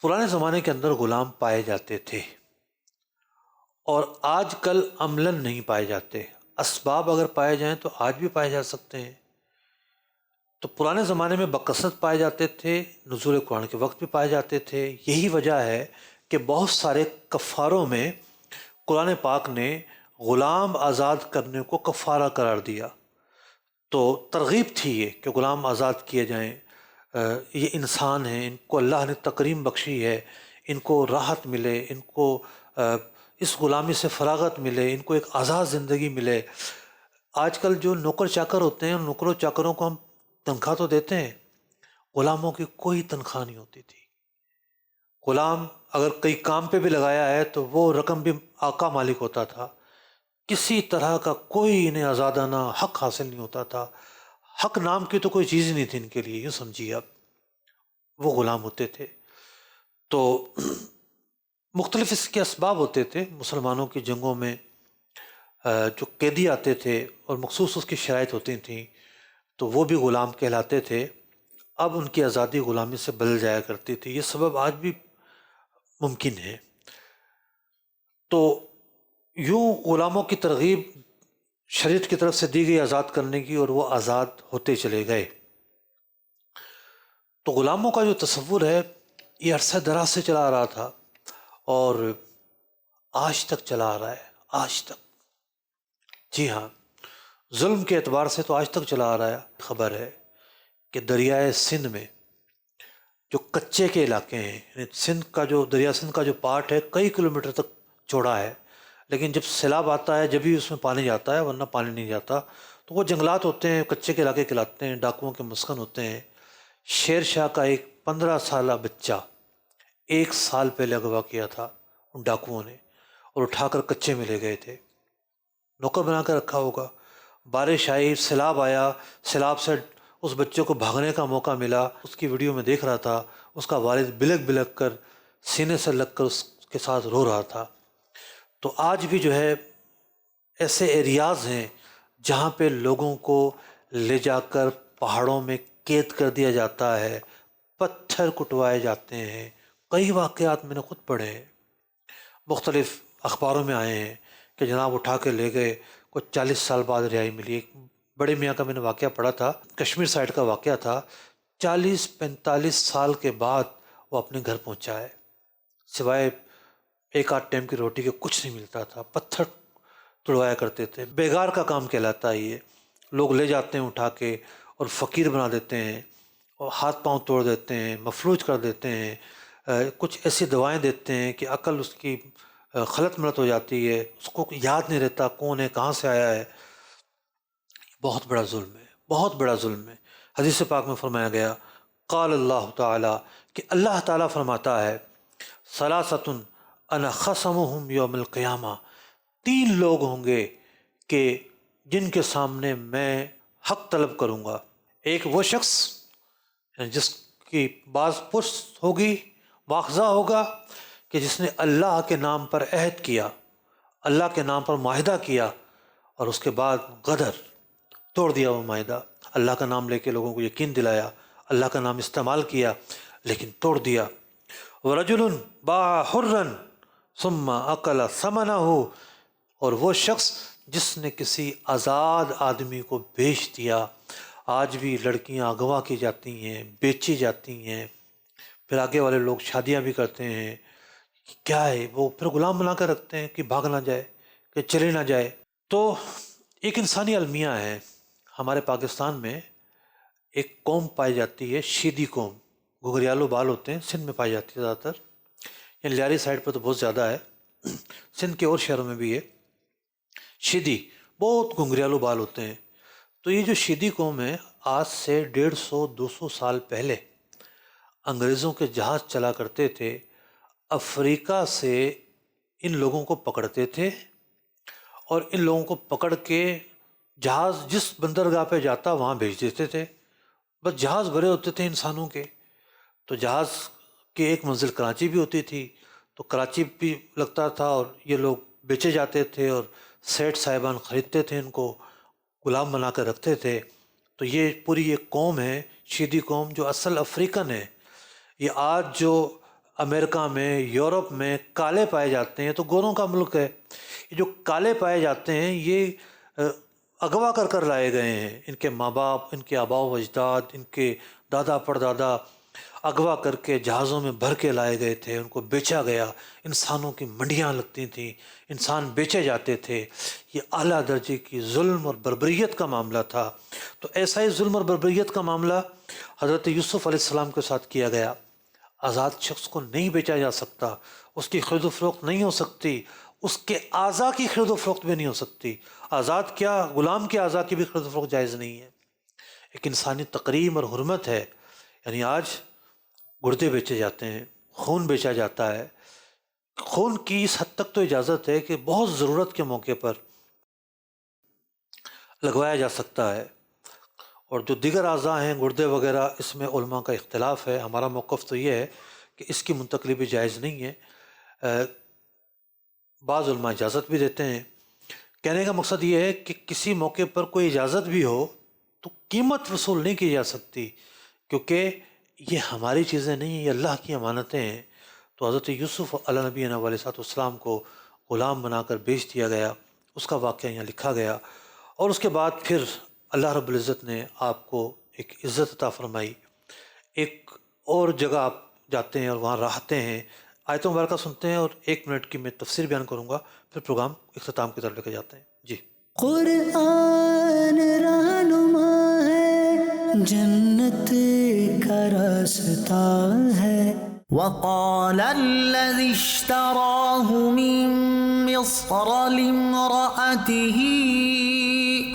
پرانے زمانے کے اندر غلام پائے جاتے تھے اور آج کل عملاً نہیں پائے جاتے، اسباب اگر پائے جائیں تو آج بھی پائے جا سکتے ہیں۔ تو پرانے زمانے میں بکثرت پائے جاتے تھے، نزول قرآن کے وقت بھی پائے جاتے تھے۔ یہی وجہ ہے کہ بہت سارے کفاروں میں قرآن پاک نے غلام آزاد کرنے کو کفارہ قرار دیا۔ تو ترغیب تھی یہ کہ غلام آزاد کیے جائیں، یہ انسان ہیں، ان کو اللہ نے تکریم بخشی ہے، ان کو راحت ملے، ان کو اس غلامی سے فراغت ملے، ان کو ایک آزاد زندگی ملے۔ آج کل جو نوکر چاکر ہوتے ہیں، نوکروں چاکروں کو ہم تنخواہ تو دیتے ہیں، غلاموں کی کوئی تنخواہ نہیں ہوتی تھی۔ غلام اگر کئی کام پہ بھی لگایا ہے تو وہ رقم بھی آقا مالک ہوتا تھا، کسی طرح کا کوئی انہیں آزادانہ حق حاصل نہیں ہوتا تھا۔ حق نام کی تو کوئی چیز ہی نہیں تھی ان کے لیے، یوں سمجھیے آپ، وہ غلام ہوتے تھے۔ تو مختلف اس کے اسباب ہوتے تھے۔ مسلمانوں کی جنگوں میں جو قیدی آتے تھے اور مخصوص اس کی شرائط ہوتی تھیں تو وہ بھی غلام کہلاتے تھے۔ اب ان کی آزادی غلامی سے بدل جایا کرتی تھی۔ یہ سبب آج بھی ممکن ہے۔ تو یوں غلاموں کی ترغیب شریعت کی طرف سے دی گئی آزاد کرنے کی، اور وہ آزاد ہوتے چلے گئے۔ تو غلاموں کا جو تصور ہے یہ عرصہ دراز سے چلا آ رہا تھا اور آج تک چلا آ رہا ہے، آج تک۔ جی ہاں، ظلم کے اعتبار سے تو آج تک چلا آ رہا ہے۔ خبر ہے کہ دریائے سندھ میں جو کچے کے علاقے ہیں، یعنی سندھ کا جو دریا سندھ کا جو پارٹ ہے کئی کلومیٹر تک چوڑا ہے، لیکن جب سیلاب آتا ہے جب ہی اس میں پانی جاتا ہے، ورنہ پانی نہیں جاتا۔ تو وہ جنگلات ہوتے ہیں، کچے کے علاقے کہلاتے ہیں، ڈاکوؤں کے مسکن ہوتے ہیں۔ شیر شاہ کا ایک 15 سالہ بچہ 1 سال پہلے اغوا کیا تھا ان ڈاکوؤں نے، اور اٹھا کر کچے میں لے گئے تھے، نوکر بنا کر رکھا ہوگا۔ بارش آئی، سیلاب آیا، سیلاب سے اس بچے کو بھاگنے کا موقع ملا۔ اس کی ویڈیو میں دیکھ رہا تھا، اس کا والد بلک بلک کر سینے سے لگ کر اس کے ساتھ رو رہا تھا۔ تو آج بھی جو ہے ایسے ایریاز ہیں جہاں پہ لوگوں کو لے جا کر پہاڑوں میں قید کر دیا جاتا ہے، پتھر کٹوائے جاتے ہیں۔ کئی واقعات میں نے خود پڑھے ہیں، مختلف اخباروں میں آئے ہیں کہ جناب اٹھا کے لے گئے، کچھ 40 سال بعد رہائی ملی۔ ایک بڑے میاں کا میں نے واقعہ پڑھا تھا، کشمیر سائڈ کا واقعہ تھا، 40-45 سال کے بعد وہ اپنے گھر پہنچا ہے، سوائے ایک آدھ ٹائم کی روٹی کے کچھ نہیں ملتا تھا، پتھر توڑوایا کرتے تھے۔ بیگار کا کام کہلاتا ہے یہ، لوگ لے جاتے ہیں اٹھا کے اور فقیر بنا دیتے ہیں، اور ہاتھ پاؤں توڑ دیتے ہیں، مفلوج کر دیتے ہیں، کچھ ایسی دوائیں دیتے ہیں کہ عقل اس کی خلط ملط ہو جاتی ہے، اس کو یاد نہیں رہتا کون ہے، کہاں سے آیا ہے۔ بہت بڑا ظلم ہے، بہت بڑا ظلم ہے۔ حدیث پاک میں فرمایا گیا، قال اللہ تعالیٰ، کہ اللہ تعالیٰ فرماتا ہے، ثلاثۃ انا خصمہم یوم القیامہ، 3 لوگ ہوں گے کہ جن کے سامنے میں حق طلب کروں گا۔ ایک وہ شخص جس کی باز پرس ہوگی، مواخذہ ہوگا، کہ جس نے اللہ کے نام پر عہد کیا، اللہ کے نام پر معاہدہ کیا، اور اس کے بعد غدر، توڑ دیا وہ معاہدہ، اللہ کا نام لے کے لوگوں کو یقین دلایا، اللہ کا نام استعمال کیا لیکن توڑ دیا۔ وَرَجُلٌ بَاعَ حُرًّا ثُمَّ أَكَلَ ثَمَنَهُ، اور وہ شخص جس نے کسی آزاد آدمی کو بیچ دیا۔ آج بھی لڑکیاں اغوا کی جاتی ہیں، بیچی جاتی ہیں، پھر آگے والے لوگ شادیاں بھی کرتے ہیں۔ کیا ہے وہ پھر غلام بنا کر رکھتے ہیں کہ بھاگ نہ جائے، کہ چلے نہ جائے۔ تو ایک انسانی المیہ ہے۔ ہمارے پاکستان میں ایک قوم پائی جاتی ہے، شیدی قوم، گھگریالو بال ہوتے ہیں، سندھ میں پائی جاتی ہے زیادہ تر، یعنی لیاری سائڈ پہ تو بہت زیادہ ہے، سندھ کے اور شہروں میں بھی ہے۔ شیدی بہت گھنگریالو بال ہوتے ہیں۔ تو یہ جو شیدی قوم ہے، آج سے 150-200 سال پہلے انگریزوں کے جہاز چلا کرتے تھے، افریقہ سے ان لوگوں کو پکڑتے تھے اور ان لوگوں کو پکڑ کے جہاز جس بندرگاہ پہ جاتا وہاں بھیج دیتے تھے۔ بس جہاز بھرے ہوتے تھے انسانوں کے، تو جہاز کی ایک منزل کراچی بھی ہوتی تھی، تو کراچی بھی لگتا تھا اور یہ لوگ بیچے جاتے تھے اور سیٹ صاحبان خریدتے تھے، ان کو غلام بنا کر رکھتے تھے۔ تو یہ پوری ایک قوم ہے، شیدی قوم، جو اصل افریقن ہے۔ یہ آج جو امریکہ میں، یورپ میں کالے پائے جاتے ہیں تو گوروں کا ملک ہے۔ یہ جو کالے پائے جاتے ہیں یہ اغوا کر کر لائے گئے ہیں، ان کے ماں باپ، ان کے آباء و اجداد، ان کے دادا پردادا اغوا کر کے جہازوں میں بھر کے لائے گئے تھے، ان کو بیچا گیا، انسانوں کی منڈیاں لگتی تھیں، انسان بیچے جاتے تھے۔ یہ اعلیٰ درجے کی ظلم اور بربریت کا معاملہ تھا۔ تو ایسا ہی ظلم اور بربریت کا معاملہ حضرت یوسف علیہ السلام کے ساتھ کیا گیا۔ آزاد شخص کو نہیں بیچا جا سکتا، اس کی خرید و فروخت نہیں ہو سکتی، اس کے اعضاء کی خرید و فروخت بھی نہیں ہو سکتی۔ آزاد کیا، غلام کے اعضاء کی بھی خرید و فروخت جائز نہیں ہے۔ ایک انسانی تقریم اور حرمت ہے۔ یعنی آج گردے بیچے جاتے ہیں، خون بیچا جاتا ہے۔ خون کی اس حد تک تو اجازت ہے کہ بہت ضرورت کے موقع پر لگوایا جا سکتا ہے، اور جو دیگر اعضاء ہیں گردے وغیرہ، اس میں علماء کا اختلاف ہے۔ ہمارا موقف تو یہ ہے کہ اس کی منتقلی بھی جائز نہیں ہے۔ بعض علماء اجازت بھی دیتے ہیں۔ کہنے کا مقصد یہ ہے کہ کسی موقع پر کوئی اجازت بھی ہو تو قیمت وصول نہیں کی جا سکتی، کیونکہ یہ ہماری چیزیں نہیں ہیں، یہ اللہ کی امانتیں ہیں۔ تو حضرت یوسف علیہ نبی علیہ السلام کو غلام بنا کر بیچ دیا گیا، اس کا واقعہ یہاں لکھا گیا۔ اور اس کے بعد پھر اللہ رب العزت نے آپ کو ایک عزت عطا فرمائی۔ ایک اور جگہ آپ جاتے ہیں اور وہاں رہتے ہیں، آیت مبارکہ سنتے ہیں، اور 1 منٹ کی میں تفسیر بیان کروں گا، پھر پروگرام اختتام کی طرف لے کے جاتے ہیں۔ جی۔ قرآن رہنما ہے، جنت کا راستہ ہے۔ وقال الذي اشتراه من مصر لامرأته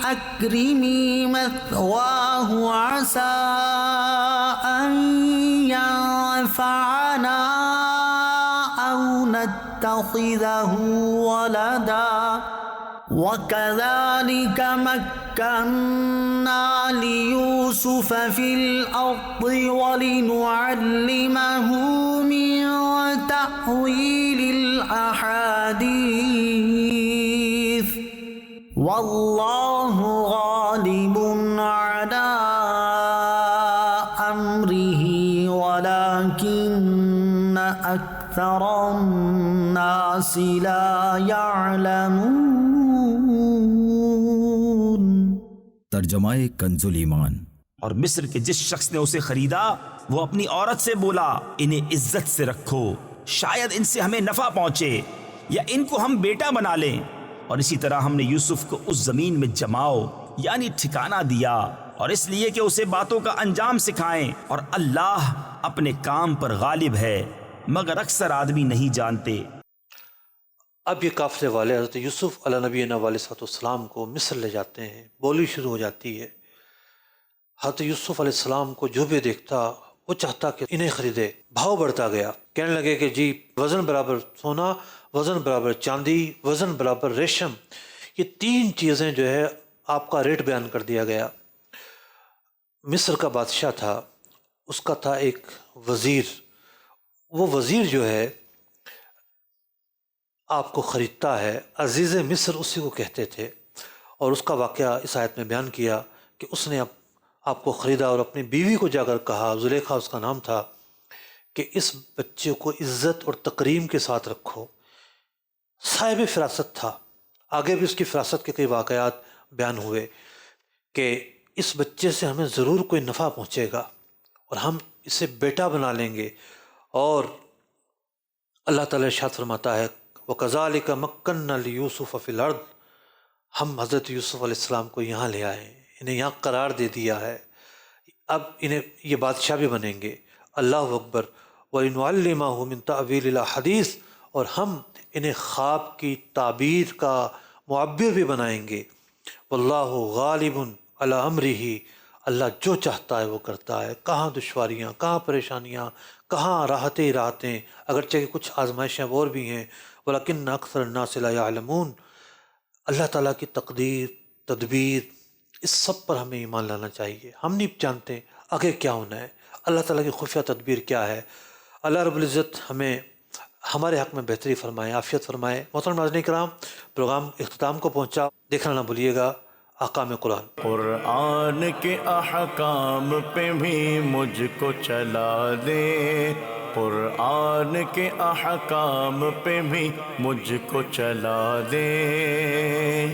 أكرمي مثواه عسى أن ينفعنا أو نتخذه ولدا وكذلك مكنا ليوسف في الأرض ولنعلمه من تأويل الأحاديث والله غالب على أمره ولكن أكثر الناس لا يعلمون۔ ترجمہ کنز الایمان۔ اور مصر کے جس شخص نے اسے خریدا وہ اپنی عورت سے بولا انہیں عزت سے رکھو، شاید ان سے ہمیں نفع پہنچے یا ان کو ہم بیٹا بنا لیں۔ اور اسی طرح ہم نے یوسف کو اس زمین میں جماؤ یعنی ٹھکانہ دیا، اور اس لیے کہ اسے باتوں کا انجام سکھائیں، اور اللہ اپنے کام پر غالب ہے مگر اکثر آدمی نہیں جانتے۔ اب یہ قافلے والے حضرت یوسف علیہ نبی علیہ السلام کو مصر لے جاتے ہیں، بولی شروع ہو جاتی ہے۔ حضرت یوسف علیہ السلام کو جو بھی دیکھتا وہ چاہتا کہ انہیں خریدے۔ بھاؤ بڑھتا گیا، کہنے لگے کہ جی وزن برابر سونا، وزن برابر چاندی، وزن برابر ریشم، یہ 3 چیزیں جو ہے آپ کا ریٹ بیان کر دیا گیا۔ مصر کا بادشاہ تھا، اس کا تھا ایک وزیر، وہ وزیر جو ہے آپ کو خریدتا ہے، عزیز مصر اسی کو کہتے تھے۔ اور اس کا واقعہ اس آیت میں بیان کیا کہ اس نے آپ کو خریدا اور اپنی بیوی کو جا کر کہا، زلیخا اس کا نام تھا، کہ اس بچے کو عزت اور تکریم کے ساتھ رکھو۔ صاحب فراست تھا، آگے بھی اس کی فراست کے کئی واقعات بیان ہوئے کہ اس بچے سے ہمیں ضرور کوئی نفع پہنچے گا اور ہم اسے بیٹا بنا لیں گے۔ اور اللہ تعالیٰ ارشاد فرماتا ہے وَكَذَلِكَ مَكَّنَّا لِيُوسُفَ فِي الْأَرْضِ، ہم حضرت یوسف علیہ السلام کو یہاں لے آئے، انہیں یہاں قرار دے دیا ہے، اب انہیں یہ بادشاہ بھی بنیں گے۔ اللہ اکبر۔ وَلِنُعَلِّمَهُ مِن تَأْوِيلِ الْأَحَادِيثِ، اور ہم انہیں خواب کی تعبیر کا معبر بھی بنائیں گے۔ واللہ غالب علی امرہ، اللہ جو چاہتا ہے وہ کرتا ہے، کہاں دشواریاں، کہاں پریشانیاں، کہاں راحتیں ہی راحتیں، اگرچہ کہ کچھ آزمائشیں اور بھی ہیں، ولیکن اکثر الناس لا یعلمون۔ اللہ تعالیٰ کی تقدیر، تدبیر، اس سب پر ہمیں ایمان لانا چاہیے۔ ہم نہیں جانتے آگے کیا ہونا ہے، اللہ تعالیٰ کی خفیہ تدبیر کیا ہے۔ اللہ رب العزت ہمیں ہمارے حق میں بہتری فرمائے، عافیت فرمائے۔ محترم ناظرین کرام، پروگرام اختتام کو پہنچا، دیکھنا نہ بھولیے گا احکام قرآن۔ قرآن کے احکام پہ بھی مجھ کو چلا دے، قرآن کے احکام پہ بھی مجھ کو چلا دے۔